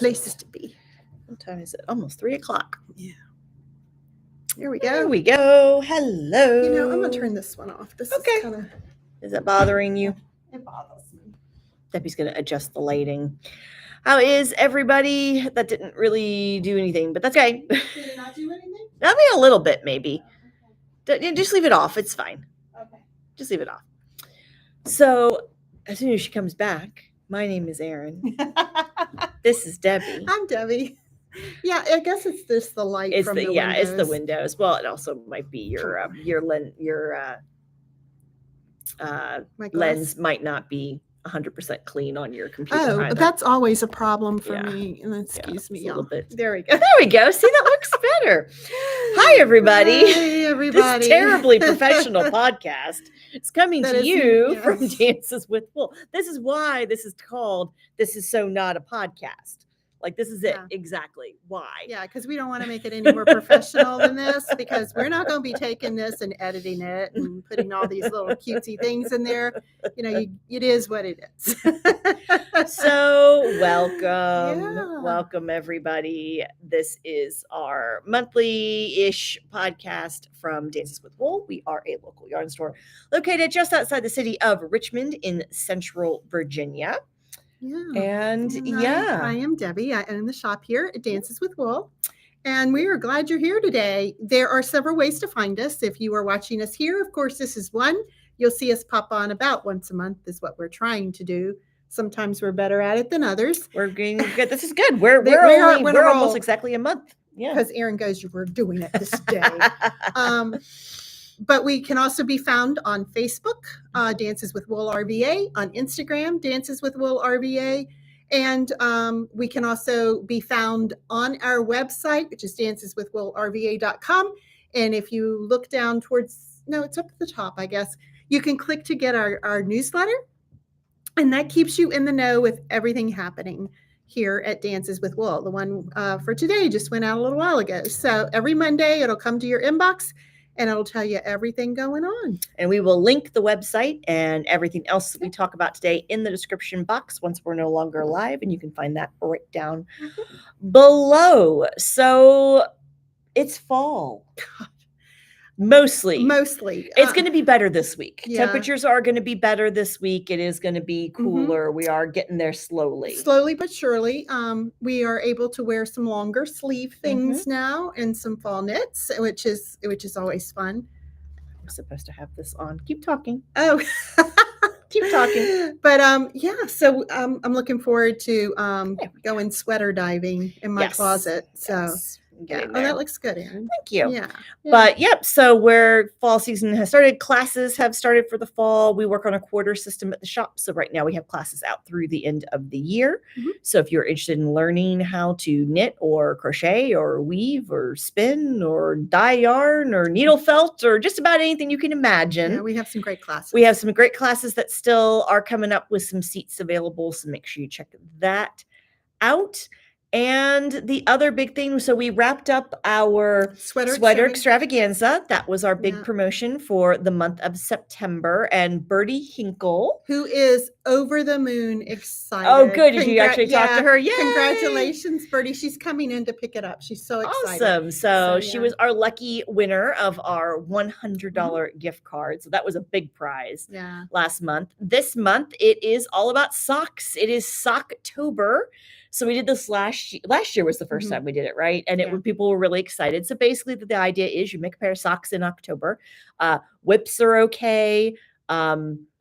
places to be. What time is it? Almost 3 o'clock. Yeah. Here we go. There we go. Hello. You know, I'm going to turn this one off. This Okay. is kind of... Is that bothering you? It bothers me. Debbie's going to adjust the lighting. How is everybody? That didn't really do anything, but that's okay. Did it not do anything? I mean, a little bit, maybe. Okay. Just leave it off. It's fine. Okay. Just leave it off. So, as soon as she comes back, my name is Erin. This is Debbie. I'm Debbie. Yeah, I guess it's just the light from the windows. It's the windows. Well, it also might be your lens might not be 100% clean on your computer. Oh, either. That's always a problem for me. And excuse me, a little bit. There we go. There we go. See, that looks better. Hi, everybody. Hi, everybody. This terribly professional podcast is coming to you from Dances with Wool. This is why this is called This Is So Not a Podcast. Like, this is it. Exactly. Why? Yeah, because we don't want to make it any more professional than this, because we're not going to be taking this and editing it and putting all these little cutesy things in there. You know, it is what it is. So welcome. Welcome, everybody. This is our monthly-ish podcast from Dances with Wool. We are a local yarn store located just outside the city of Richmond in Central Virginia. Yeah. And I am Debbie. I own the shop here at Dances with Wool. And we are glad you're here today. There are several ways to find us. If you are watching us here, of course, this is one. You'll see us pop on about once a month is what we're trying to do. Sometimes we're better at it than others. We're getting good. This is good. We're almost exactly a month. Yeah. Because Erin goes, we're doing it this day. But we can also be found on Facebook, Dances with Wool RVA, on Instagram, Dances with Wool RVA, and we can also be found on our website, which is danceswithwoolrva.com. And if you look down towards, it's up at the top, I guess, you can click to get our newsletter, and that keeps you in the know with everything happening here at Dances with Wool. The one for today just went out a little while ago. So every Monday, it'll come to your inbox, and it'll tell you everything going on. And we will link the website and everything else that we talk about today in the description box once we're no longer live. And you can find that right down below. So it's fall. Mostly. It's going to be better this week. Yeah. Temperatures are going to be better this week. It is going to be cooler. Mm-hmm. We are getting there slowly. Slowly but surely. We are able to wear some longer sleeve things now and some fall knits, which is always fun. I'm supposed to have this on. Keep talking. Oh. Keep talking. But so I'm looking forward to going sweater diving in my closet. So. Yes. Yeah. Oh, that looks good, Erin. Thank you. Yeah. But so where fall season has started, classes have started for the fall. We work on a quarter system at the shop. So right now we have classes out through the end of the year. Mm-hmm. So if you're interested in learning how to knit or crochet or weave or spin or dye yarn or needle felt or just about anything you can imagine. Yeah, we have some great classes. We have some great classes that still are coming up with some seats available. So make sure you check that out. And the other big thing, so we wrapped up our sweater extravaganza. That was our big promotion for the month of September. And Bertie Hinkle, who is over the moon excited. Oh, good. Did you actually talk to her? Yay! Congratulations, Bertie. She's coming in to pick it up. She's so excited. Awesome. So she was our lucky winner of our $100 gift card. So that was a big prize last month. This month, it is all about socks. It is Socktober. So we did this last year was the first time we did it, right? And people were really excited. So basically the idea is you make a pair of socks in October. Whips are okay.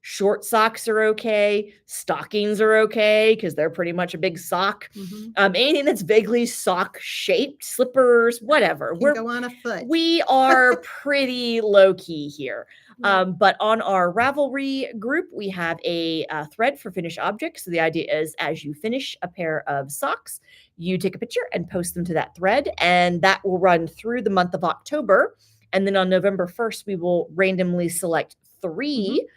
Short socks are okay. Stockings are okay because they're pretty much a big sock. Mm-hmm. Anything that's vaguely sock shaped, slippers, whatever. We go on a foot. We are pretty low key here. But on our Ravelry group, we have a thread for finished objects. So the idea is as you finish a pair of socks, you take a picture and post them to that thread. And that will run through the month of October. And then on November 1st, we will randomly select 3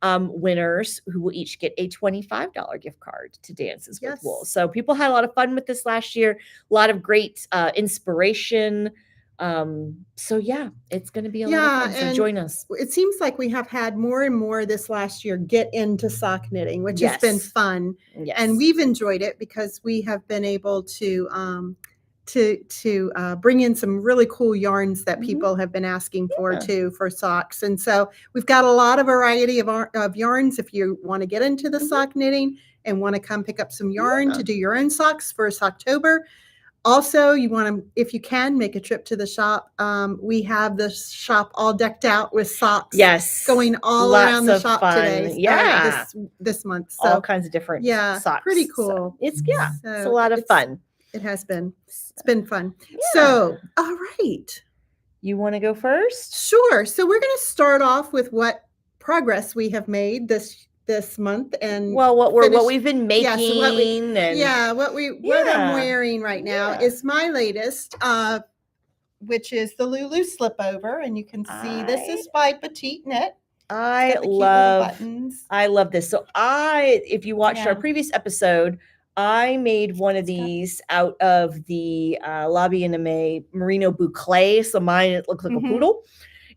winners who will each get a $25 gift card to Dances with Wool. So people had a lot of fun with this last year. A lot of great inspiration. So yeah, it's going to be a lot of fun. So join us. It seems like we have had more and more this last year get into sock knitting, which has been fun. Yes. And we've enjoyed it because we have been able to bring in some really cool yarns that people have been asking for too for socks. And so we've got a lot of variety of yarns if you want to get into the sock knitting and want to come pick up some yarn to do your own socks for Socktober. Also, you want to, if you can, make a trip to the shop. We have the shop all decked out with socks. Yes, going all around the shop today. Yeah, this month. So, all kinds of different socks. Pretty cool. So it's a lot of fun. It has been. It's been fun. Yeah. So, all right. You want to go first? Sure. So we're going to start off with what progress we have made this month, and what we've been making, what I'm wearing right now is my latest, which is the Lulu Slipover, and you can see this is by PetiteKnit. I love this. So if you watched our previous episode, I made one of these out of the Lobby Anime Merino Boucle. So mine, it looks like a poodle.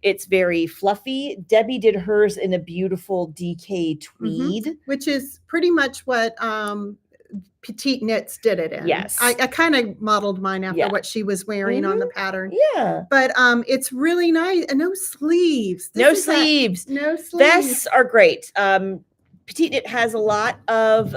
It's very fluffy. Debbie did hers in a beautiful DK tweed. Which is pretty much what PetiteKnits did it in. Yes. I kind of modeled mine after what she was wearing on the pattern. Yeah. But it's really nice. And no sleeves. No sleeves. Vests are great. PetiteKnit has a lot of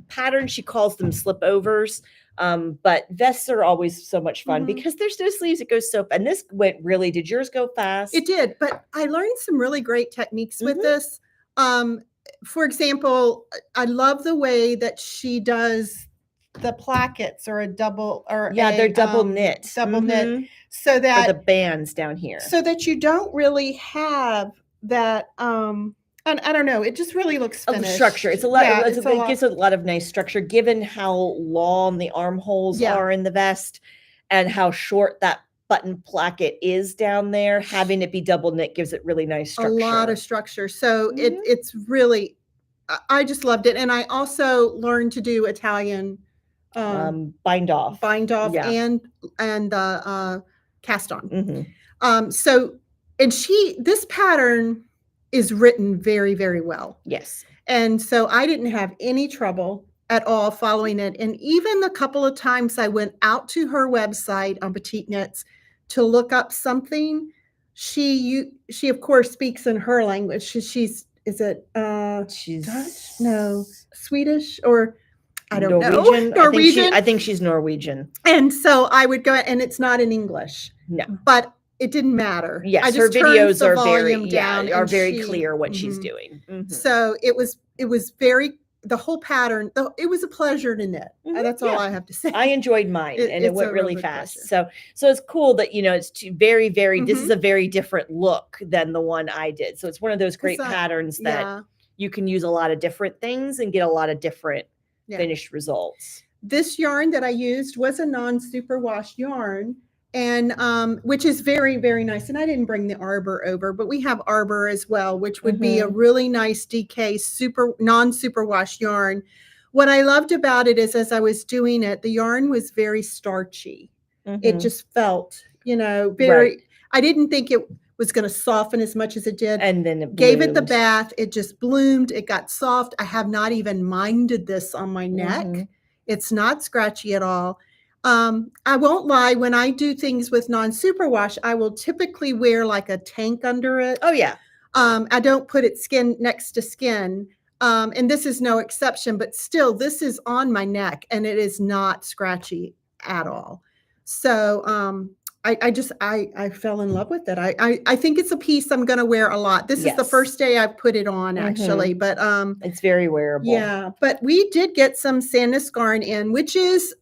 patterns. She calls them slipovers. But vests are always so much fun because there's no sleeves. It goes so, and this did yours go fast? It did, but I learned some really great techniques with this. For example, I love the way that she does the plackets or a double they're double knit. Knit. So that or the bands down here. So that you don't really have that and I don't know, it just really looks finished. Structure. It's a lot. It gives a lot of nice structure, given how long the armholes are in the vest, and how short that button placket is down there. Having it be double knit gives it really nice structure. A lot of structure. So it's really, I just loved it, and I also learned to do Italian bind off, and cast on. So, and this pattern is written very, very well. Yes. And so I didn't have any trouble at all following it. And even a couple of times I went out to her website on PetiteKnits to look up something. She of course speaks in her language. She's Dutch? No, Swedish, or I don't know. Norwegian. I think she's Norwegian. And so I would go, and it's not in English. No. But it didn't matter. Yes, her videos are very clear what she's doing. So it was very, the whole pattern, it was a pleasure to knit. That's all I have to say. I enjoyed mine, and it went really fast. Pleasure. So it's cool that, it's very, very, this is a very different look than the one I did. So it's one of those great patterns that you can use a lot of different things and get a lot of different finished results. This yarn that I used was a non-superwash yarn, and which is very, very nice. And I didn't bring the arbor over, but we have arbor as well, which would be a really nice DK non-superwash yarn. What I loved about it is, as I was doing it, the yarn was very starchy. It just felt, very, I didn't think it was going to soften as much as it did. And then it gave it the bath. It just bloomed. It got soft. I have not even minded this on my neck. It's not scratchy at all. I won't lie, when I do things with non-superwash, I will typically wear like a tank under it. Oh, yeah. I don't put it skin next to skin. And this is no exception, but still, this is on my neck and it is not scratchy at all. So I fell in love with it. I think it's a piece I'm going to wear a lot. This is the first day I've put it on, actually, but it's very wearable. Yeah, but we did get some Sandnes in, which is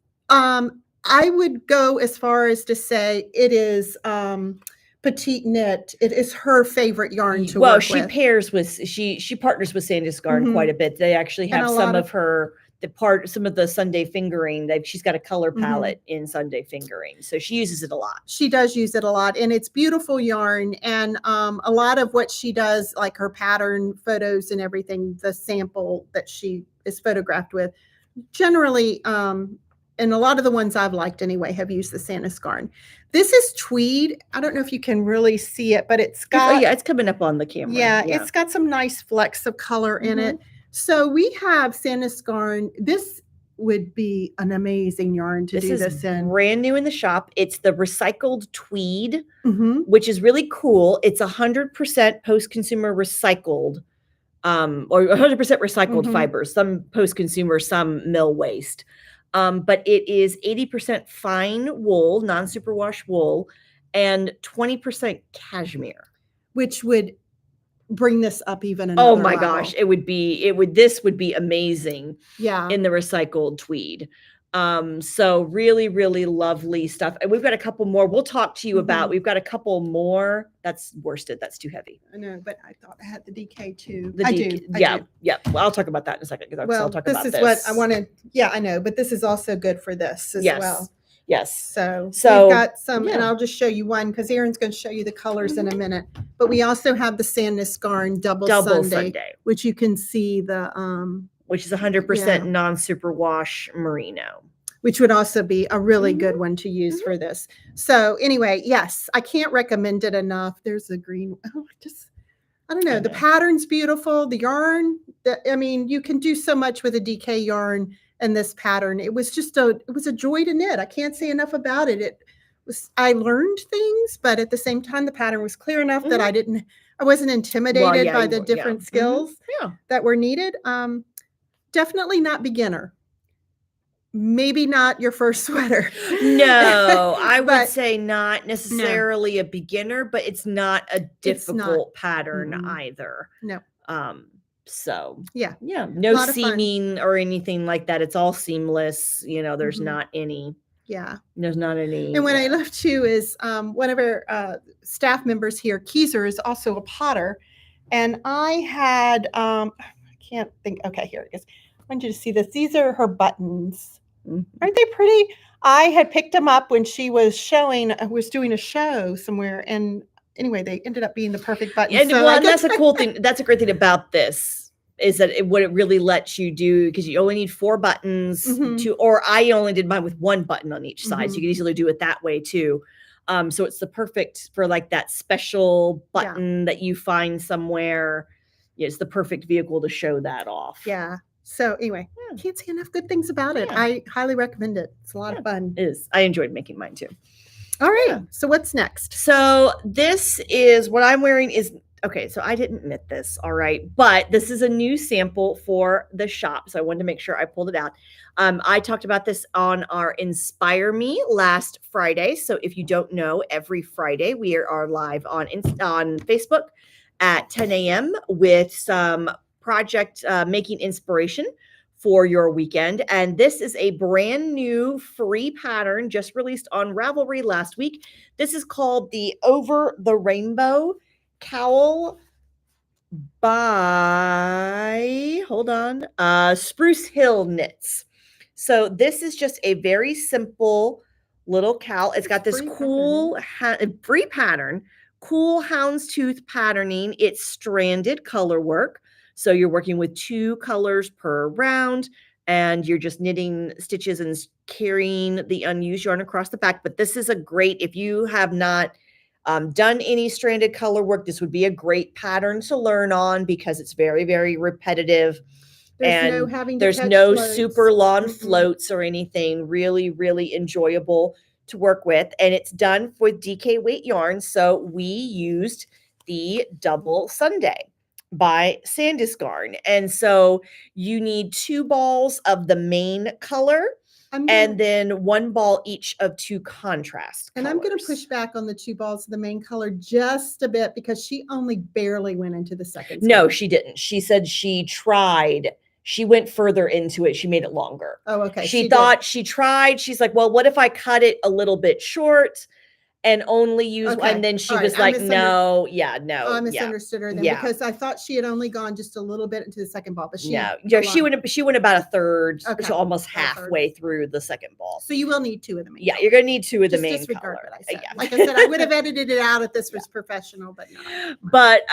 I would go as far as to say it is PetiteKnit. It is her favorite yarn to work with. She pairs with, she partners with Sandnes quite a bit. They actually have some of the Sunday fingering. She's got a color palette in Sunday fingering, so she uses it a lot. She does use it a lot, and it's beautiful yarn. And a lot of what she does, like her pattern photos and everything, the sample that she is photographed with, generally and a lot of the ones I've liked anyway have used the Sandisgarn. This is tweed. I don't know if you can really see it, but it's got, it's coming up on the camera. Yeah, it's got some nice flecks of color in it. So we have Sandisgarn. This would be an amazing yarn to do this in. Brand new in the shop. It's the recycled tweed, which is really cool. It's 100% post-consumer recycled, or 100% recycled fibers. Some post-consumer, some mill waste. But it is 80% fine wool, non-superwash wool, and 20% cashmere, which would bring this up even another level. Gosh, this would be amazing. Yeah. In the recycled tweed. So really, really lovely stuff. And we've got a couple more we'll talk to you about. We've got a couple more. That's worsted. That's too heavy. I know, but I thought I had the DK too. I do. Yeah. Well, I'll talk about that in a second because I'll talk about this. This is what I wanted. Yeah, I know, but this is also good for this as well. Yes. So we've got some, and I'll just show you one because Erin's going to show you the colors in a minute. But we also have the Sandisgarn double Sunday, which you can see the which is 100% non-superwash merino. Which would also be a really good one to use for this. So anyway, yes, I can't recommend it enough. There's a green. I don't know. The pattern's beautiful. The yarn. You can do so much with a DK yarn and this pattern. It was a joy to knit. I can't say enough about it. I learned things, but at the same time, the pattern was clear enough that I wasn't intimidated by the different skills that were needed. Definitely not beginner. Maybe not your first sweater. No, I would say not necessarily a beginner, but it's not a difficult pattern either. No. So no seaming or anything like that. It's all seamless. There's not any. Yeah. There's not any. And what I love too is one of our staff members here, Keyser, is also a potter. And I had, I can't think. Okay, here it is. I want you to see this. These are her buttons. Aren't they pretty? I had picked them up when she was doing a show somewhere. And anyway, they ended up being the perfect buttons. And that's a cool thing. That's a great thing about this is that what it really lets you do, because you only need 4 buttons or I only did mine with 1 button on each side. So you can easily do it that way too. So it's the perfect for like that special button that you find somewhere. It's the perfect vehicle to show that off. Yeah. So anyway, can't say enough good things about it. I highly recommend it. It's a lot of fun. It is. I enjoyed making mine too. All right. So what's next? So this is what I'm wearing is, okay, so I didn't knit this, all right, but this is a new sample for the shop. So I wanted to make sure I pulled it out. I talked about this on our Inspire Me last Friday. So if you don't know, every Friday we are live on Facebook at 10 a.m. with some project making inspiration for your weekend. And this is a brand new free pattern just released on Ravelry last week. This is called the Over the Rainbow Cowl by, Spruce Hill Knits. So this is just a very simple little cowl. It's got this cool free pattern, cool houndstooth patterning. It's stranded color work. So you're working with 2 colors per round and you're just knitting stitches and carrying the unused yarn across the back. But this is a great, if you have not done any stranded color work, this would be a great pattern to learn on because it's very, very repetitive. There's no super long floats or anything. Really, really enjoyable to work with. And it's done with DK weight yarn. So we used the Double Sunday by Sandisgarn. And so you need 2 balls of the main color and then 1 ball each of 2 contrast colors. And I'm going to push back on the 2 balls of the main color just a bit because she only barely went into the second. No, she didn't. She said she tried. She went further into it. She made it longer. Oh, okay. She thought she tried. She's like, well, what if I cut it a little bit short? And only use, and then she was like, no. I misunderstood her then because I thought she had only gone just a little bit into the second ball, but she went about a third, almost halfway through the second ball. So you will need 2 of them. Yeah, you're gonna need 2 of the main color. What I said. Like I said, I would have edited it out if this was professional, but not. But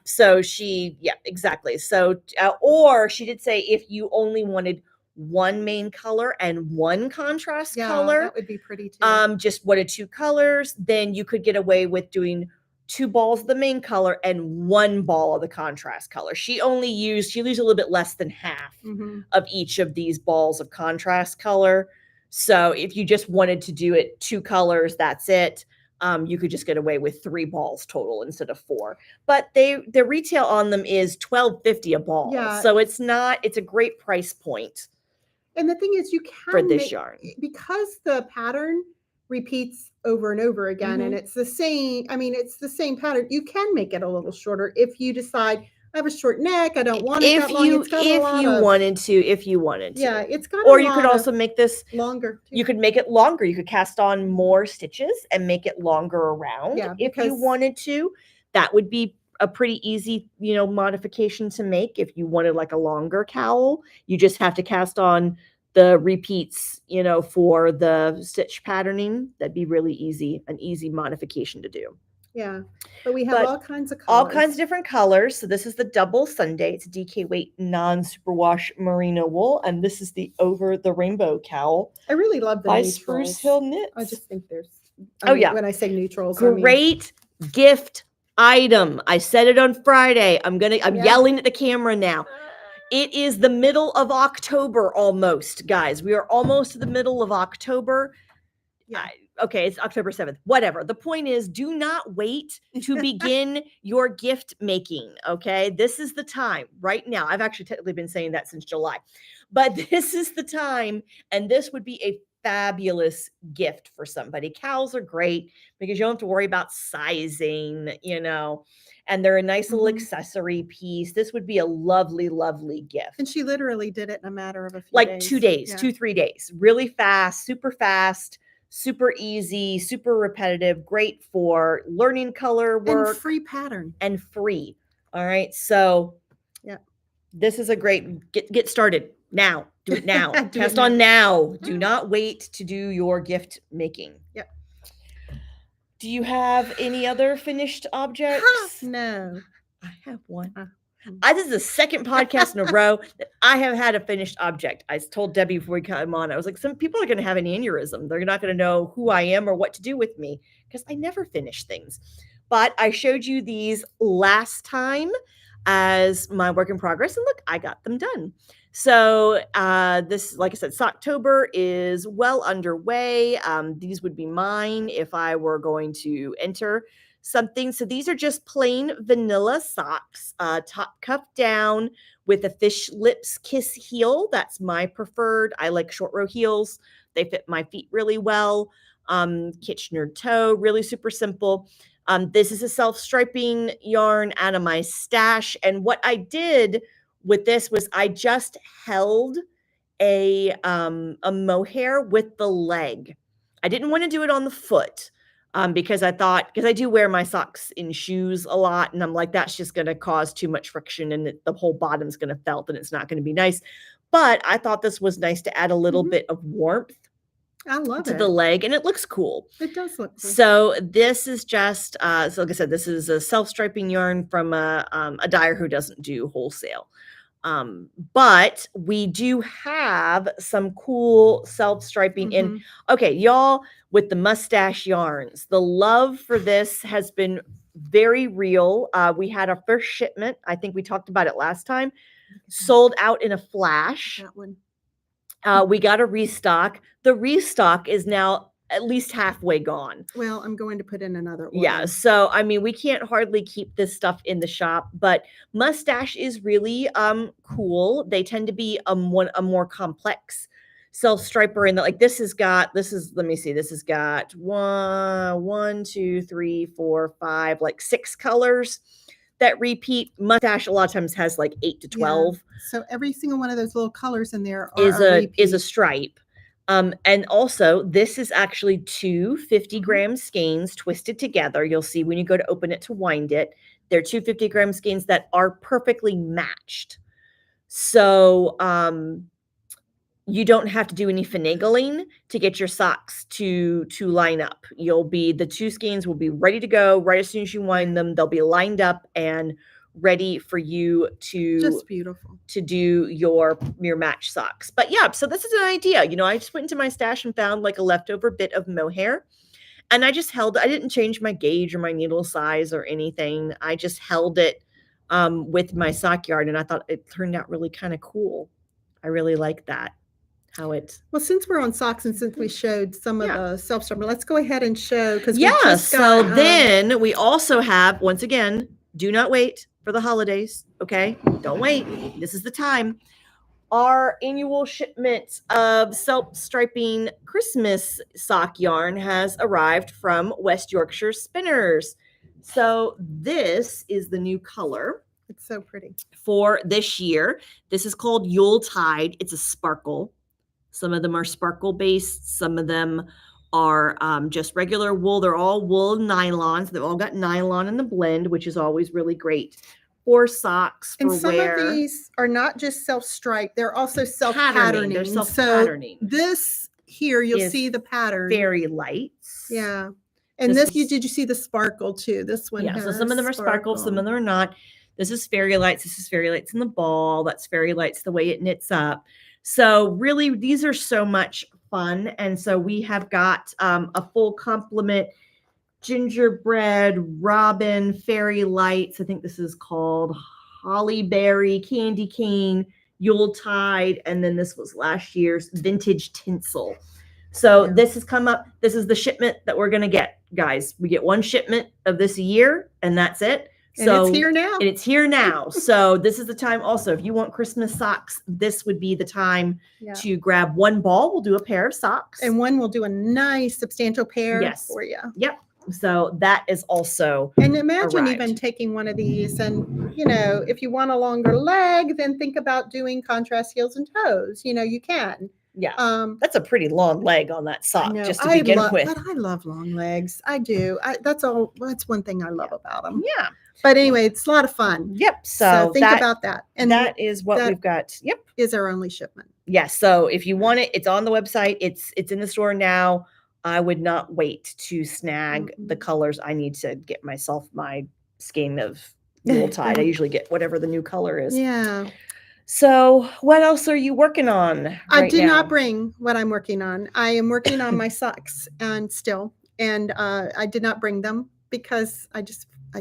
so she, exactly. So or she did say if you only wanted one main color and one contrast color. That would be pretty too. Just 1 or 2 colors, then you could get away with doing 2 balls of the main color and 1 ball of the contrast color. She used a little bit less than half of each of these balls of contrast color. So if you just wanted to do it 2 colors, that's it. You could just get away with 3 balls total instead of 4. But the retail on them is $12.50 a ball. Yeah. So it's a great price point. And the thing is, you can for this yarn, because the pattern repeats over and over again, and it's the same. I mean, it's the same pattern. You can make it a little shorter if you decide I have a short neck. I don't want it that long. If you wanted to. Yeah, it's got. Or you could also make this longer. Too. You could make it longer. You could cast on more stitches and make it longer around. Yeah, if you wanted to, that would be a pretty easy, modification to make. If you wanted like a longer cowl, you just have to cast on the repeats, for the stitch patterning. That'd be really easy, an easy modification to do. Yeah, but we have all kinds of colors. All kinds of different colors. So this is the double Sunday. It's a DK weight non-superwash merino wool, and this is the over the rainbow cowl. I really love the by neutrals. Spruce Hill Knits. I just think there's. When I say neutrals, great gift item. I said it on Friday. I'm yelling at the camera now. It is the middle of October almost, guys. We are almost to the middle of October. Yeah. Okay, it's October 7th. Whatever. The point is, do not wait to begin your gift making, okay? This is the time right now. I've actually technically been saying that since July. But this is the time, and this would be a fabulous gift for somebody. Cowls are great because you don't have to worry about sizing, and they're a nice little accessory piece. This would be a lovely, lovely gift. And she literally did it in a matter of a few days. Like 2 days, 2-3 days. Really fast, super easy, super repetitive, great for learning color work. And free pattern. And free. All right. So this is a great, get started now. Do it now. Cast on now. Do not wait to do your gift making. Yep. Do you have any other finished objects? No. I have one. This is the second podcast in a row that I have had a finished object. I told Debbie before we came on, I was like, some people are going to have an aneurysm. They're not going to know who I am or what to do with me because I never finish things. But I showed you these last time as my work in progress. And look, I got them done. So this, like I said, Socktober is well underway. These would be mine if I were going to enter something. So these are just plain vanilla socks, top cuff down with a fish lips kiss heel. That's my preferred. I like short row heels. They fit my feet really well. Kitchener toe, really super simple. This is a self-striping yarn out of my stash. And what I did with this was I just held a mohair with the leg. I didn't want to do it on the foot. Because I do wear my socks in shoes a lot. And I'm like, that's just going to cause too much friction and the whole bottom's going to felt and it's not going to be nice. But I thought this was nice to add a little bit of warmth to the leg. And it looks cool. It does look cool. So this is just, so like I said, this is a self-striping yarn from a dyer who doesn't do wholesale. But we do have some cool self-striping in. Okay, y'all, with the mustache yarns, the love for this has been very real. We had our first shipment. I think we talked about it last time. Sold out in a flash. That one. We got a restock. The restock is now at least halfway gone. Well, I'm going to put in another order. Yeah. So, I mean, we can't hardly keep this stuff in the shop, but mustache is really cool. They tend to be a more complex self-striper. And let me see, this has got one, two, three, four, five, like 6 colors that repeat. Mustache a lot of times has like 8 to 12. Yeah. So every single one of those little colors in there is a stripe. And also this is actually 2 50-gram skeins twisted together. You'll see when you go to open it to wind it, they're 2 50-gram skeins that are perfectly matched. So, you don't have to do any finagling to get your socks to line up. The 2 skeins will be ready to go right as soon as you wind them. They'll be lined up and ready for you to just beautiful to do your match socks. But yeah, so this is an idea. You know, I just went into my stash and found like a leftover bit of mohair, and I just held. I didn't change my gauge or my needle size or anything. I just held it with my sock yarn, and I thought it turned out really kind of cool. I really like that. How it. Well, since we're on socks and since we showed some of the self-starter, let's go ahead and show because so then we also have, once again, do not wait for the holidays. Okay, don't wait. This is the time. Our annual shipment of self-striping Christmas sock yarn has arrived from West Yorkshire Spinners. So this is the new color. It's so pretty. For this year. This is called Yuletide. It's a sparkle. Some of them are sparkle based. Some of them are just regular wool. They're all wool nylons. They've all got nylon in the blend, which is always really great. Or socks for and some wear. Of these are not just self-stripe. They're also self-patterning. They're self-patterning. So this here, you'll see the pattern. Fairy lights. Yeah. And did you see the sparkle too? This one has so some of them are sparkles, some of them are not. This is fairy lights. This is fairy lights in the ball. That's fairy lights the way it knits up. So really, these are so much fun. And so we have got a full complement: gingerbread, robin, fairy lights. I think this is called hollyberry, candy cane, Yuletide, and then this was last year's vintage tinsel. So this has come up. This is the shipment that we're going to get, guys. We get one shipment of this a year, and that's it. So it's here now. And it's here now. So this is the time also. If you want Christmas socks, this would be the time to grab one ball. We'll do a pair of socks. And one will do a nice substantial pair for you. Yep. So that is also and imagine even taking one of these and, you know, if you want a longer leg, then think about doing contrast heels and toes. You know, you can. Yeah. That's a pretty long leg on that sock just to begin with. But I love long legs. I do. That's one thing I love about them. Yeah. But anyway, it's a lot of fun. Yep. So think about that. And that is what we've got. Yep. Is our only shipment. Yes. So if you want it, it's on the website. It's in the store now. I would not wait to snag the colors. I need to get myself my skein of Yuletide. I usually get whatever the new color is. Yeah. So what else are you working on? I did not bring what I'm working on. I am working on my socks and I did not bring them because I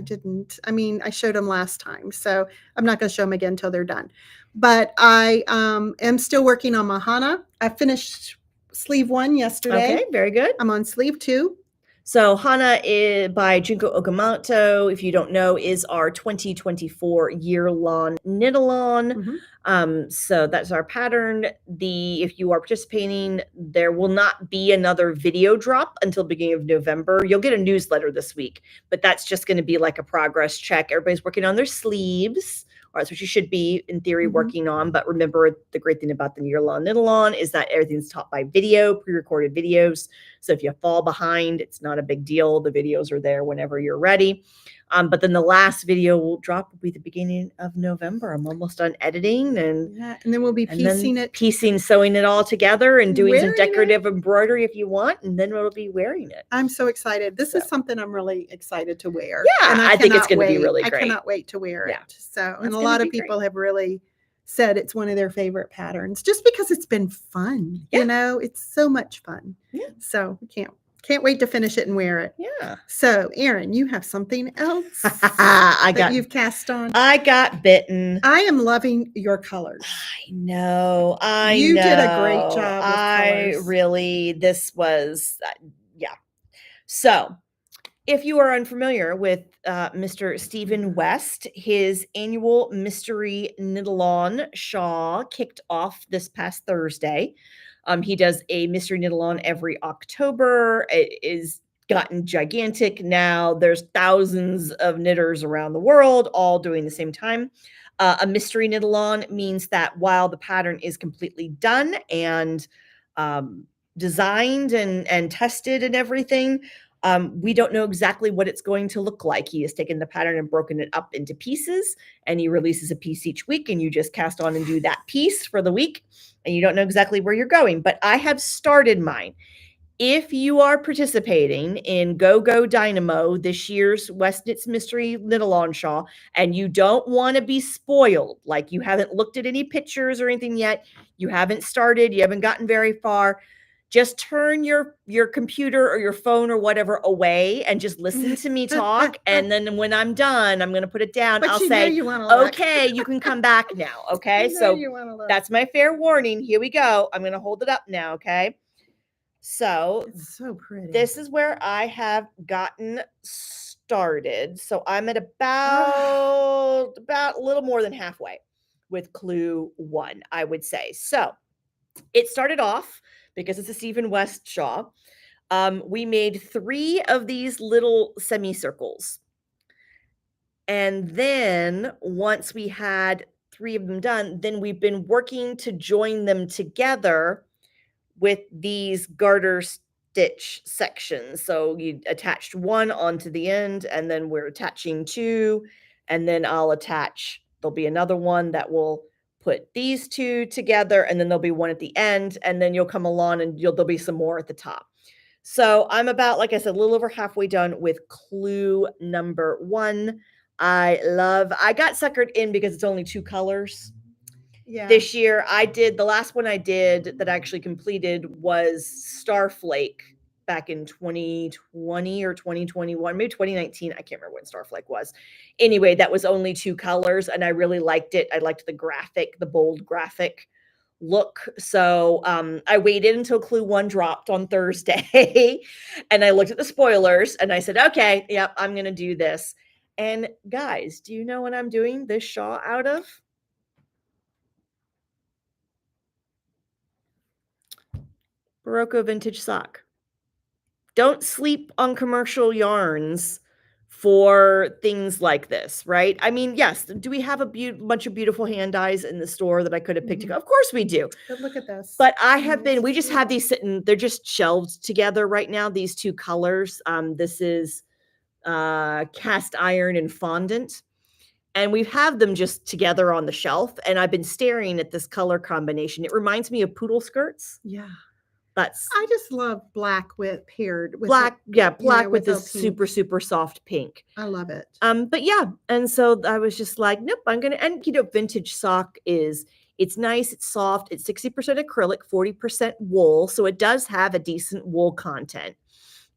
didn't. I mean, I showed them last time, so I'm not going to show them again until they're done. But I am still working on my Hana. I finished sleeve 1 yesterday. Okay, very good. I'm on sleeve 2. So Hana is by Junko Okamoto, if you don't know, is our 2024 year-long Knitalong. So that's our pattern. If you are participating, there will not be another video drop until the beginning of November. You'll get a newsletter this week, but that's just going to be like a progress check. Everybody's working on their sleeves. Or that's what you should be, in theory, working on. But remember, the great thing about the year-long Knitalong is that everything's taught by video, pre-recorded videos. So if you fall behind, it's not a big deal. The videos are there whenever you're ready. But then the last video will be the beginning of November. I'm almost done editing. And then we'll be sewing it all together and doing some decorative embroidery if you want. And then we'll be wearing it. I'm so excited. This is something I'm really excited to wear. Yeah, and I think it's going to be really great. I cannot wait to wear it. So, and a lot of people have really said it's one of their favorite patterns just because it's been fun. You know, it's so much fun. Yeah. So can't wait to finish it and wear it. Yeah. So, Erin, you have something else you've cast on. I got bitten. I am loving your colors. I know. You did a great job with colors. This was, So, if you are unfamiliar with Mr. Stephen West, his annual Mystery Knitalong shawl kicked off this past Thursday. He does a Mystery Knitalong every October. It is gotten gigantic now. There's thousands of knitters around the world all doing the same time. A Mystery Knitalong means that while the pattern is completely done and designed and tested and everything, we don't know exactly what it's going to look like. He has taken the pattern and broken it up into pieces, and he releases a piece each week, and you just cast on and do that piece for the week, and you don't know exactly where you're going. But I have started mine. If you are participating in Go Dynamo, this year's West Knits Mystery Knitalong shawl, and you don't want to be spoiled, like you haven't looked at any pictures or anything yet, you haven't started, you haven't gotten very far, just turn your computer or your phone or whatever away and just listen to me talk. And then when I'm done, I'm going to put it down. But I'll you say, know you wanna look. okay, you can come back now. Okay. You know So you wanna look. that's my fair warning. Here we go. I'm going to hold it up now. Okay. So It's so pretty. this is where I have gotten started. So I'm at about a little more than halfway with clue 1, I would say. So it started off because it's a Stephen West shawl. We made 3 of these little semicircles. And then once we had 3 of them done, then we've been working to join them together with these garter stitch sections. So you attached 1 onto the end, and then we're attaching 2, and then I'll attach, there'll be another one that will put these 2 together, and then there'll be 1 at the end, and then you'll come along and there'll be some more at the top. So I'm about, like I said, a little over halfway done with clue number 1. I got suckered in because it's only 2 colors. Yeah. This year the last one I did that I actually completed was Starflake back in 2020 or 2021, maybe 2019. I can't remember when Starflake was. Anyway, that was only 2 colors and I really liked it. I liked the graphic, the bold graphic look. So I waited until clue 1 dropped on Thursday and I looked at the spoilers and I said, okay, yep, I'm going to do this. And guys, do you know what I'm doing this shawl out of? Barocco vintage sock. Don't sleep on commercial yarns for things like this, right? I mean, yes, do we have a bunch of beautiful hand dyes in the store that I could have picked? Of course we do. But look at this. But I have been, we just have these sitting, they're just shelved together right now, these 2 colors. This is cast iron and fondant. And we have them just together on the shelf. And I've been staring at this color combination. It reminds me of poodle skirts. Yeah. I just love black paired with black, black with this pink. super soft pink. I love it. But yeah, and so I was just like, nope, I'm gonna. And vintage sock it's nice, it's soft, it's 60% acrylic, 40% wool, so it does have a decent wool content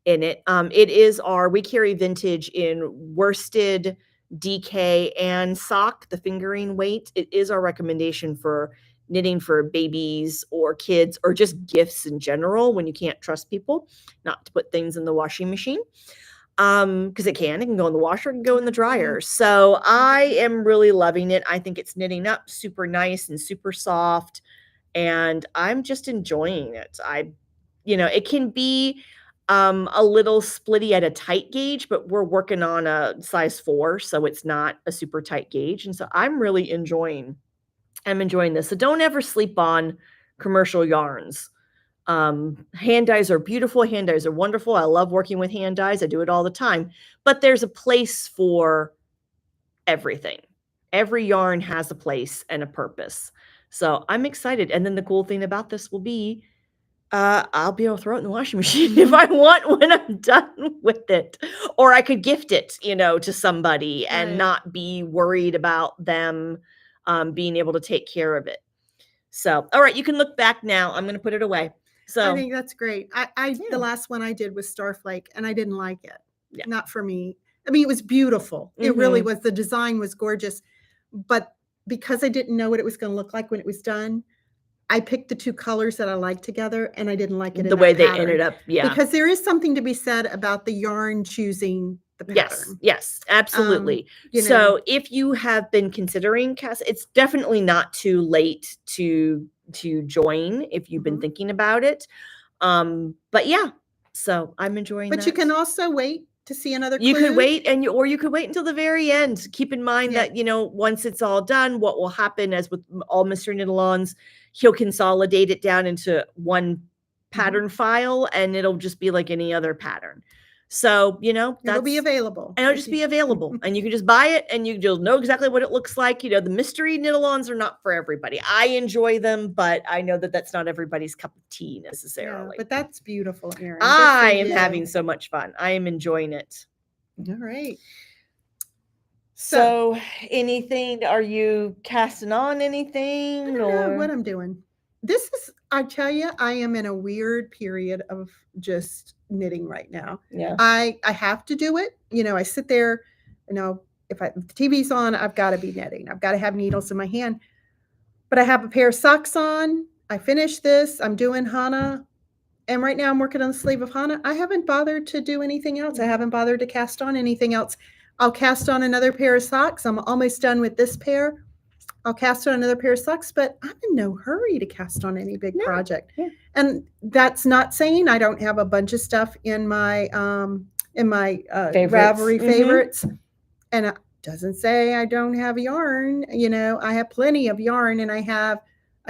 in it. We carry vintage in worsted, DK, and sock. The fingering weight, it is our recommendation for knitting for babies or kids or just gifts in general when you can't trust people not to put things in the washing machine because it can go in the washer, it can go in the dryer. So I am really loving it. I think it's knitting up super nice and super soft and I'm just enjoying it. It can be a little splitty at a tight gauge, but we're working on a size 4, so it's not a super tight gauge. And so I'm really enjoying this. So don't ever sleep on commercial yarns. Hand dyes are beautiful. Hand dyes are wonderful. I love working with hand dyes. I do it all the time. But there's a place for everything. Every yarn has a place and a purpose. So I'm excited. And then the cool thing about this will be I'll be able to throw it in the washing machine if I want when I'm done with it. Or I could gift it, to somebody and not be worried about them being able to take care of it. So, all right, you can look back now. I'm going to put it away. So I think that's great. The last one I did was Starflake and I didn't like it. Yeah. Not for me. I mean, it was beautiful. Mm-hmm. It really was. The design was gorgeous. But because I didn't know what it was going to look like when it was done, I picked the 2 colors that I liked together and I didn't like it the way they ended up. Yeah. Because there is something to be said about the yarn choosing the pattern. Yes, absolutely. So if you have been considering it's definitely not too late to join if you've been thinking about it. But yeah, so I'm enjoying that. But you can also wait to see another clue. You could wait or you could wait until the very end. Keep in mind that, once it's all done, what will happen as with all Mr. Knitalongs, he'll consolidate it down into one pattern file and it'll just be like any other pattern. So, you know, it'll be available. And it'll just be available. And you can just buy it and you'll know exactly what it looks like. You know, the mystery Knitalongs are not for everybody. I enjoy them, but I know that that's not everybody's cup of tea necessarily. Yeah, but that's beautiful, Erin. I am having so much fun. I am enjoying it. All right. So anything, are you casting on anything? I don't know what I'm doing. I tell you, I am in a weird period of just knitting right now. Yeah. I have to do it. You know, I sit there, you know, if the TV's on, I've got to be knitting. I've got to have needles in my hand. But I have a pair of socks on. I finished this. I'm doing Hana. And right now I'm working on the sleeve of Hana. I haven't bothered to do anything else. I haven't bothered to cast on anything else. I'll cast on another pair of socks. I'm almost done with this pair. I'll cast on another pair of socks, but I'm in no hurry to cast on any big project. Yeah. And that's not saying I don't have a bunch of stuff in my Ravelry favorites. And it doesn't say I don't have yarn. You know, I have plenty of yarn, and I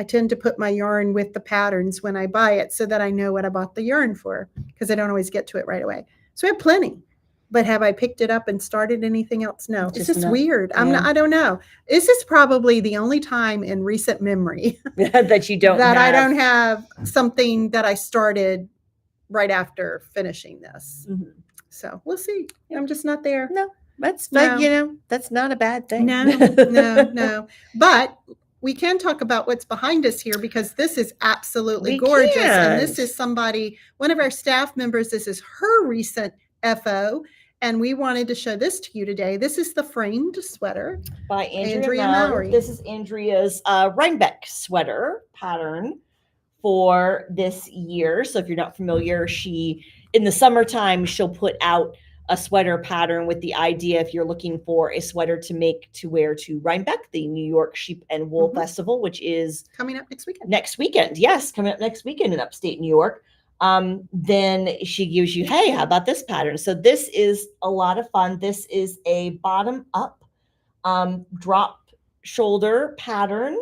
tend to put my yarn with the patterns when I buy it so that I know what I bought the yarn for, because I don't always get to it right away. So I have plenty. But have I picked it up and started anything else? No, it's just weird. I don't know. This is probably the only time in recent memory that I don't have something that I started right after finishing this. Mm-hmm. So we'll see. Yeah. I'm just not there. No, you know, that's not a bad thing. No. But we can talk about what's behind us here, because this is absolutely gorgeous. And this is one of our staff members, this is her recent FO. And we wanted to show this to you today. This is the framed sweater by Andrea Mowry. This is Andrea's Rhinebeck sweater pattern for this year. So if you're not familiar, in the summertime, she'll put out a sweater pattern with the idea, if you're looking for a sweater to wear to Rhinebeck, the New York Sheep and Wool Festival, which is coming up next weekend. Yes, coming up next weekend in upstate New York. Then she gives you, hey, how about this pattern? So this is a lot of fun. This is a bottom up drop shoulder pattern.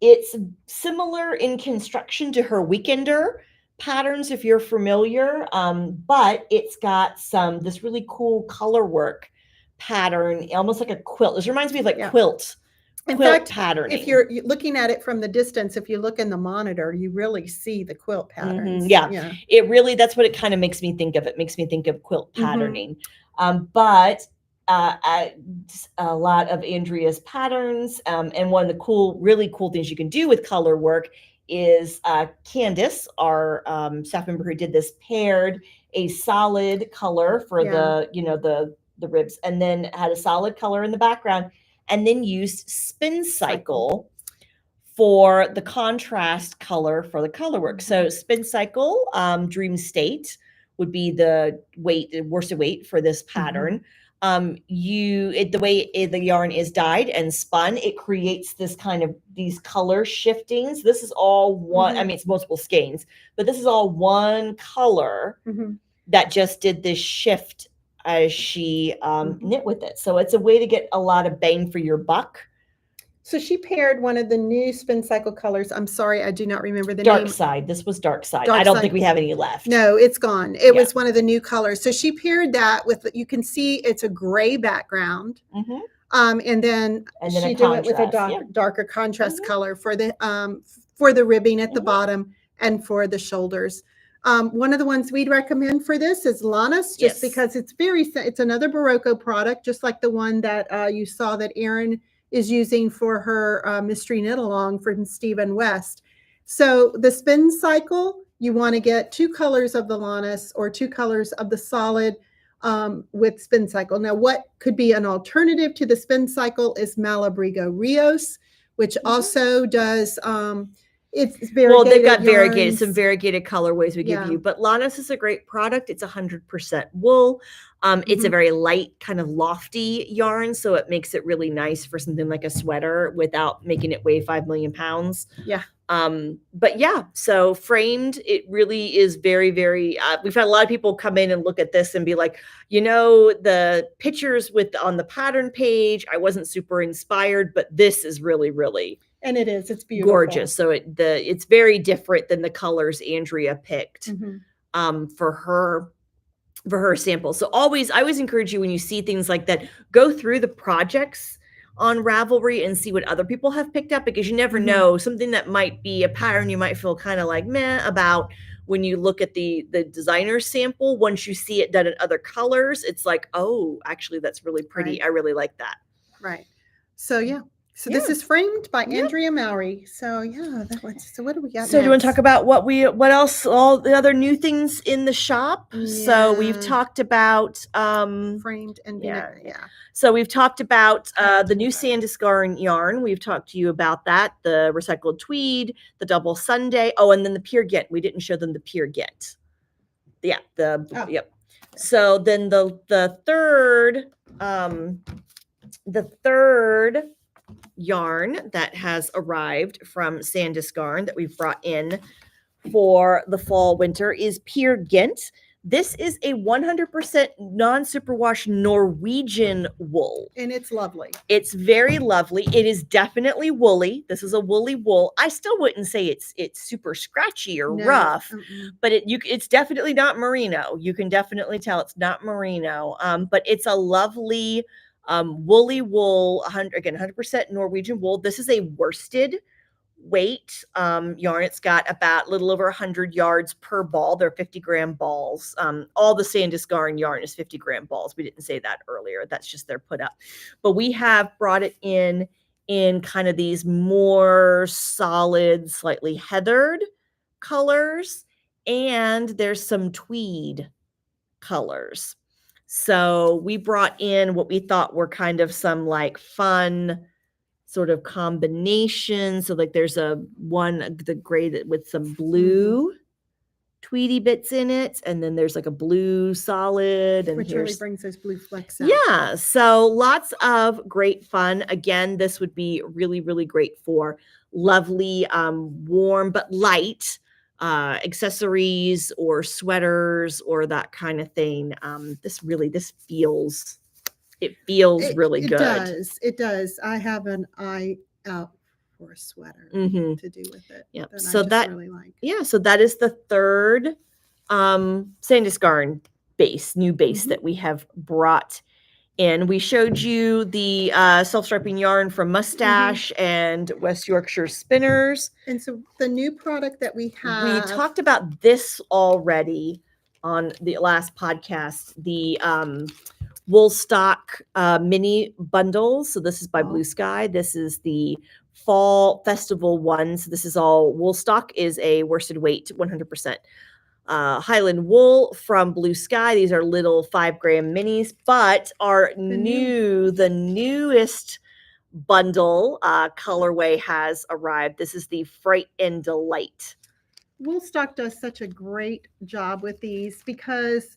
It's similar in construction to her Weekender patterns, if you're familiar, but it's got this really cool color work pattern, almost like a quilt. This reminds me of quilt. In fact, patterning. If you're looking at it from the distance, if you look in the monitor, you really see the quilt patterns. Mm-hmm. Yeah. It really, that's what it kind of makes me think of. It makes me think of quilt patterning. But a lot of Andrea's patterns. And one of the really cool things you can do with color work is Candace, our staff member who did this, paired a solid color for the ribs, and then had a solid color in the background, and then used Spin Cycle for the contrast color for the color work. So Spin Cycle, Dream State would be the worsted weight for this pattern. The way the yarn is dyed and spun, it creates this kind of these color shiftings. This is all one, I mean, it's multiple skeins, but this is all one color that just did this shift as she knit with it. So it's a way to get a lot of bang for your buck. So she paired one of the new Spin Cycle colors. I'm sorry, I do not remember the Dark name. Side. This was Dark Side. I don't think we have any left. No, it's gone. It was one of the new colors. So she paired that with, you can see it's a gray background. And then she did it with a darker contrast color for the ribbing at the bottom and for the shoulders. One of the ones we'd recommend for this is Lannis, just because it's another Barocco product, just like the one that you saw that Erin is using for her Mystery Knitalong from Stephen West. So the Spin Cycle, you want to get 2 colors of the Lannis or 2 colors of the solid with Spin Cycle. Now, what could be an alternative to the Spin Cycle is Malabrigo Rios, which also does it's variegated. Well, they've got some variegated colorways we give you, but Lannis is a great product. It's 100% wool. It's a very light, kind of lofty yarn, so it makes it really nice for something like a sweater without making it weigh 5 million pounds. Yeah. But yeah, so framed, it really is very, very, we've had a lot of people come in and look at this and be like, the pictures on the pattern page, I wasn't super inspired, but this is really, really. And it is, it's beautiful. Gorgeous. So it's very different than the colors Andrea picked for her for her sample. So I always encourage you when you see things like that, go through the projects on Ravelry and see what other people have picked up, because you never know, something that might be a pattern you might feel kind of like meh about. When you look at the designer sample, once you see it done in other colors, it's like, oh, actually that's really pretty. Right. I really like that. Right. So yeah. So this is framed by Andrea Mowry. So yeah, so what do we got? So do you want to talk about what else, all the other new things in the shop? Yeah. So we've talked about framed and So we've talked about the new Sandisgarn yarn. We've talked to you about that, the recycled tweed, the double Sunday. Oh, and then the Piergint. We didn't show them the Piergint. Yeah, yep. So then the third yarn that has arrived from Sandisgarn that we've brought in for the fall winter is Piergint. This is a 100% non-superwash Norwegian wool. And it's lovely. It's very lovely. It is definitely woolly. This is a woolly wool. I still wouldn't say it's super scratchy or rough, but it's definitely not merino. You can definitely tell it's not merino, but it's a lovely woolly wool, 100% Norwegian wool. This is a worsted weight yarn. It's got about a little over 100 yards per ball. They're 50-gram balls. All the Sandisgarn yarn is 50-gram balls. We didn't say that earlier. That's just their put up. But we have brought it in kind of these more solid, slightly heathered colors, and there's some tweed colors. So we brought in what we thought were kind of some like fun sort of combination. So like there's the gray that with some blue tweedy bits in it, and then there's like a blue solid, and which really brings those blue flecks out. Yeah, so lots of great fun. Again, this would be really, really great for lovely, warm but light accessories or sweaters or that kind of thing. This feels really good. It does. I have an eye out for a sweater to do with it. Yeah. So that really like. Yeah. So that is the third Sandisgarn new base that we have brought in. We showed you the self-striping yarn from Mustache and West Yorkshire Spinners. And so the new product that we have. We talked about this already on the last podcast, the Woolstok mini bundles. So this is by Blue Sky. This is the fall festival one. So this is all Woolstok is a worsted weight 100% Highland wool from Blue Sky. These are little 5-gram minis, but our the newest bundle colorway has arrived. This is the Fright Delight. Woolstok does such a great job with these because,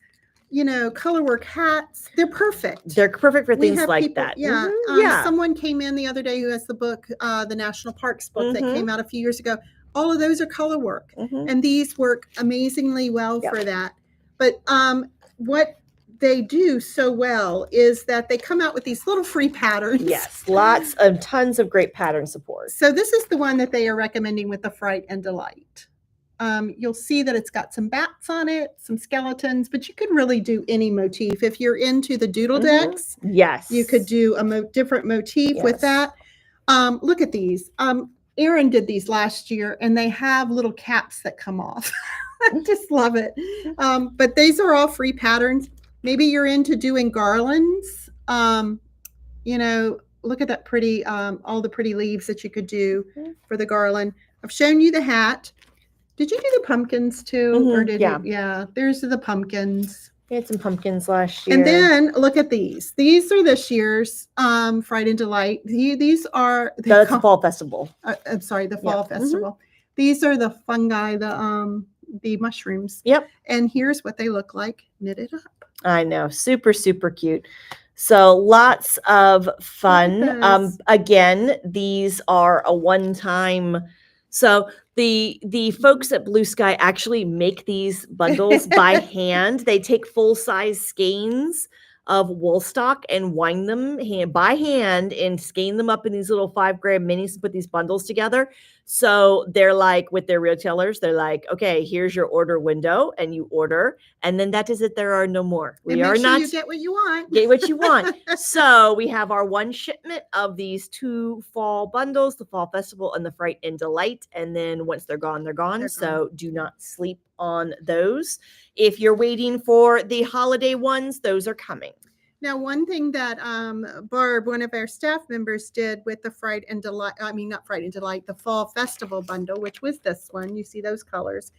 colorwork hats, they're perfect. They're perfect for things like that. Yeah. Someone came in the other day who has the book, the National Parks book that came out a few years ago. All of those are colorwork, and these work amazingly well for that. But what they do so well is that they come out with these little free patterns. Yes, tons of great pattern support. So this is the one that they are recommending with the Fright Delight. You'll see that it's got some bats on it, some skeletons, but you could really do any motif. If you're into the doodle decks, yes, you could do a different motif with that. Look at these. Erin did these last year, and they have little caps that come off. I just love it. But these are all free patterns. Maybe you're into doing garlands. Look at that pretty, all the pretty leaves that you could do for the garland. I've shown you the hat. Did you do the pumpkins too? Or did you? Yeah, there's the pumpkins. We had some pumpkins last year. And then look at these. These are this year's Fright Delight. These are the fall festival. I'm sorry, the fall festival. These are the fungi, the mushrooms. Yep. And here's what they look like knitted up. I know, super, super cute. So lots of fun. Again, these are a one-time. So the folks at Blue Sky actually make these bundles by hand. They take full-size skeins of Woolstok and wind them by hand and skein them up in these little 5-gram minis to put these bundles together. So they're like, with their retailers, they're like, okay, here's your order window, and you order, and then that is it. There are no more. We are not. You get what you want. Get what you want. So we have our one shipment of these 2 fall bundles, the Fall Festival and the Fright and Delight. And then once they're gone, they're gone. So do not sleep on those. If you're waiting for the holiday ones, those are coming. Now, one thing that Barb, one of our staff members, did with the Fright and Delight, not Fright and Delight, the Fall Festival bundle, which was this one, you see those colors,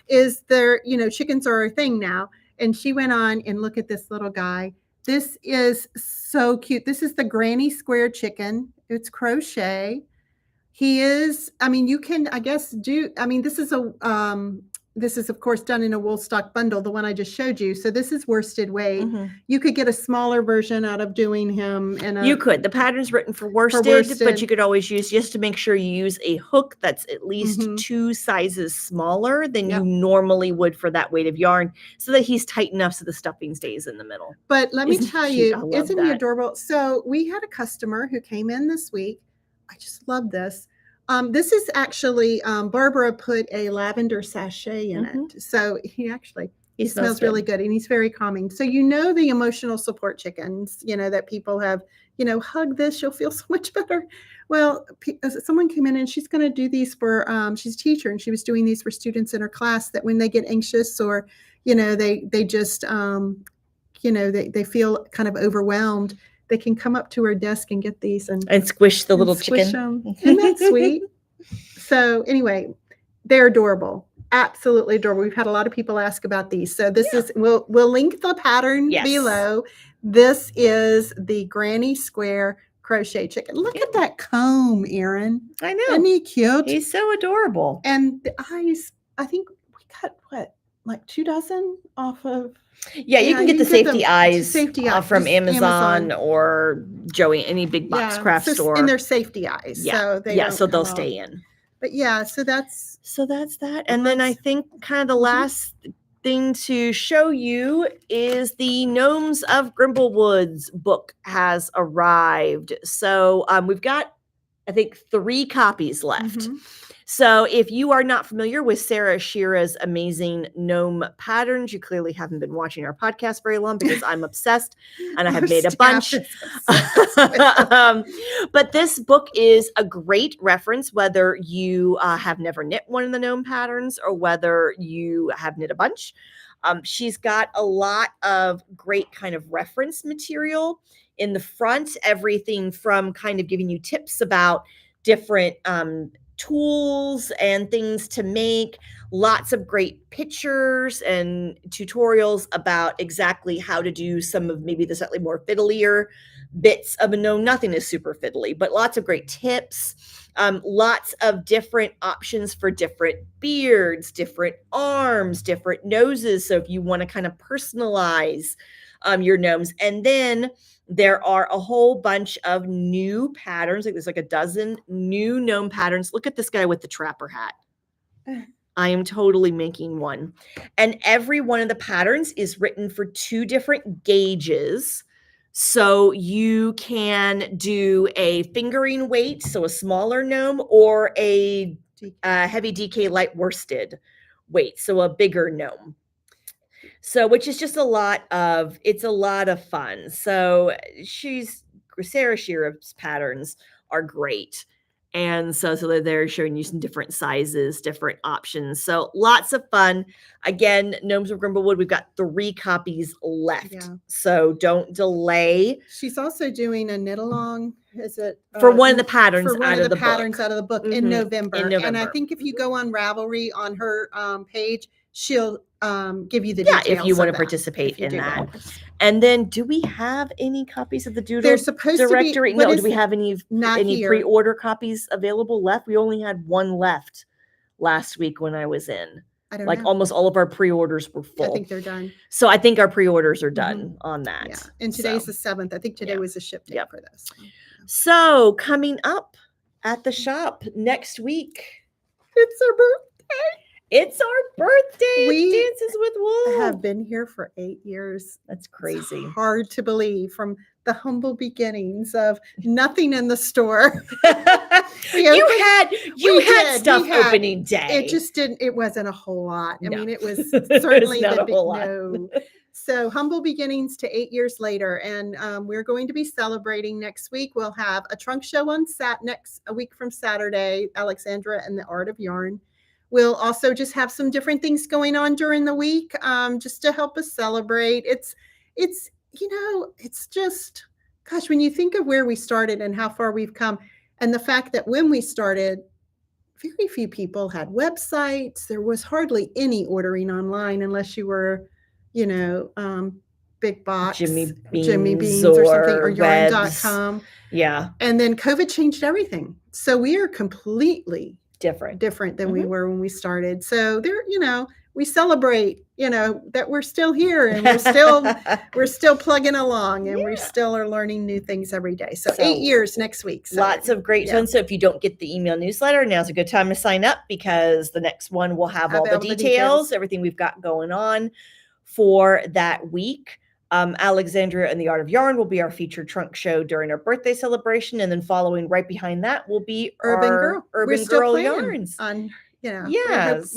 is there, chickens are a thing now. And she went on and look at this little guy. This is so cute. This is the granny square chicken. It's crochet. He is, you can, I guess, this is, of course, done in a Woolstok bundle, the one I just showed you. So this is worsted weight. You could get a smaller version out of doing him. You could. The pattern's written for worsted, but you could always use, just to make sure you use a hook that's at least 2 sizes smaller than you normally would for that weight of yarn, so that he's tight enough so the stuffing stays in the middle. But let me tell you, isn't he adorable? So we had a customer who came in this week. I just love this. This is actually, Barbara put a lavender sachet in it. So he smells really good, and he's very calming. So, the emotional support chickens, that people have, hug this, you'll feel so much better. Well, someone came in and she's going to do these for, she's a teacher, and she was doing these for students in her class that when they get anxious or, they just, they feel kind of overwhelmed, they can come up to her desk and get these and squish the little chicken. Isn't that sweet? So anyway, they're adorable. Absolutely adorable. We've had a lot of people ask about these. So this is, we'll link the pattern below. This is the granny square crochet chicken. Look at that comb, Erin. I know. Isn't he cute? He's so adorable. And the eyes, I think we got like 2 dozen off of. Yeah, you can get the safety eyes from Amazon or Joey, any big box craft store. And they're safety eyes. Yeah. So they'll stay in. But so that's that. And then I think kind of the last thing to show you is the Gnomes of Grimble Woods book has arrived. So we've got, I think, 3 copies left. So if you are not familiar with Sarah Shira's amazing gnome patterns, you clearly haven't been watching our podcast very long, because I'm obsessed and I have made a bunch. But this book is a great reference, whether you have never knit one of the gnome patterns or whether you have knit a bunch. She's got a lot of great kind of reference material in the front, everything from kind of giving you tips about different tools and things to make, lots of great pictures and tutorials about exactly how to do some of maybe the slightly more fiddlier bits of a gnome. Nothing is super fiddly, but lots of great tips, lots of different options for different beards, different arms, different noses. So if you want to kind of personalize your gnomes. And then there are a whole bunch of new patterns. Like there's like a dozen new gnome patterns. Look at this guy with the trapper hat. I am totally making one. And every one of the patterns is written for 2 different gauges. So you can do a fingering weight, so a smaller gnome, or a heavy DK light worsted weight, so a bigger gnome. So, which is just a lot of fun. So Sarah Shira's patterns are great. And so they're showing you some different sizes, different options. So lots of fun. Again, Gnomes of Grimblewood, we've got 3 copies left. Yeah. So don't delay. She's also doing a Knitalong. Is it for one of the patterns out of the book in November. And I think if you go on Ravelry on her page, she'll give you the details. If you want to participate in that. And then, do we have any copies of the Doodle There's supposed directory? To be, no, do we have any pre-order copies available left? We only had 1 left last week when I was in. I don't know. Almost all of our pre-orders were full. I think they're done. So I think our pre-orders are done on that. Yeah. And today's the 7th. I think today was the ship date for this. So coming up at the shop next week, it's our birthday. It's our birthday. We Dances with Wool have been here for 8 years. That's crazy. It's hard to believe. From the humble beginnings of nothing in the store. You had stuff opening day. It just didn't. It wasn't a whole lot. I mean, it was It certainly was not the a whole no. So humble beginnings to 8 years later, and we're going to be celebrating next week. We'll have a trunk show on a week from Saturday, Alexandra and the Art of Yarn. We'll also just have some different things going on during the week, just to help us celebrate. It's just, gosh, when you think of where we started and how far we've come, and the fact that when we started, very few people had websites. There was hardly any ordering online unless you were, big box, Jimmy Beans or something, or yarn.com. Yeah. And then COVID changed everything. So we are completely different than we were when we started. So we celebrate, that we're still here, and we're still plugging along, and we still are learning new things every day. So 8 years next week. So lots of great fun. So if you don't get the email newsletter, now's a good time to sign up, because the next one will have all the details, everything we've got going on for that week. Alexandria and the Art of Yarn will be our featured trunk show during our birthday celebration, and then following right behind that will be Urban Girl Yarns.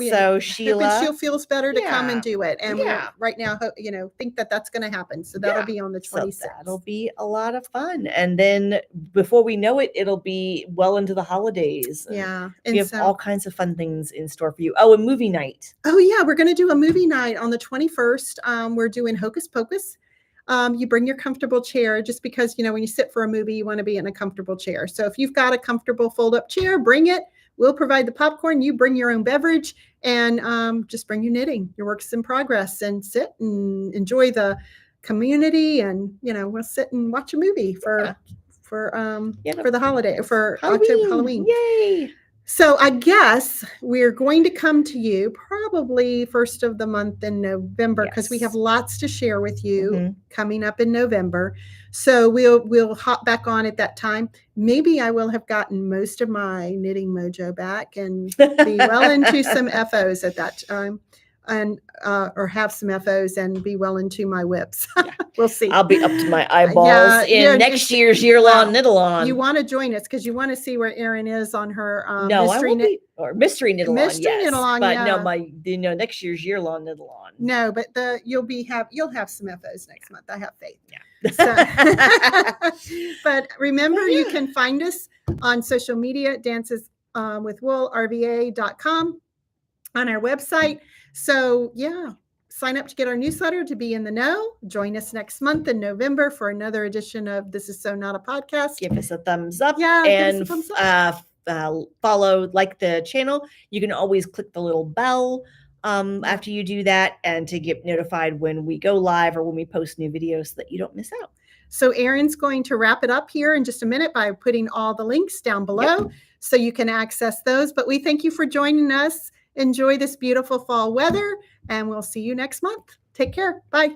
So Sheila feels better to come and do it, and we're right now, think that that's going to happen. So that'll be on the 26th. So that'll be a lot of fun, and then before we know it, it'll be well into the holidays. And we have all kinds of fun things in store for you. Oh, a movie night. Oh yeah, we're going to do a movie night on the 21st. We're doing Hocus Pocus. You bring your comfortable chair, just because, when you sit for a movie, you want to be in a comfortable chair. So if you've got a comfortable fold-up chair, bring it. We'll provide the popcorn. You bring your own beverage, and just bring your knitting, your works in progress, and sit and enjoy the community. And we'll sit and watch a movie for the holiday, for Halloween. Yay! So I guess we're going to come to you probably first of the month in November, because we have lots to share with you coming up in November. So we'll hop back on at that time. Maybe I will have gotten most of my knitting mojo back and be well into some FOs at that time, and or have some FOs and be well into my whips. We'll see. I'll be up to my eyeballs in next year's Yearlong Knitalong. You want to join us because you want to see where Erin is on her mystery Knitalong. Mystery Knitalong, but next year's Yearlong Knitalong. No, but you'll have some FOs next month. I have faith. Yeah. So, but remember, you can find us on social media, danceswithwoolrva.com, on our website. So sign up to get our newsletter to be in the know. Join us next month in November for another edition of This Is So Not a Podcast. Give us a thumbs up, and follow, like the channel. You can always click the little bell after you do that, and to get notified when we go live or when we post new videos, so that you don't miss out. So Erin's going to wrap it up here in just a minute by putting all the links down below so you can access those. But we thank you for joining us. Enjoy this beautiful fall weather, and we'll see you next month. Take care. Bye.